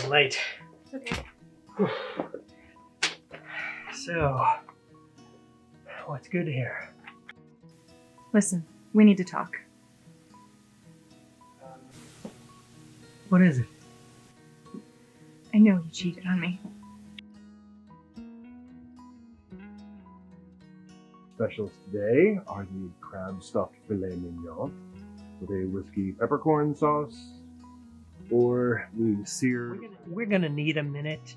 running late. Okay. So, what's good here? Listen, we need to talk. What is it? I know you cheated on me. Specials today are the crab stuffed filet mignon with a whiskey peppercorn sauce, or the seared. We're gonna need a minute.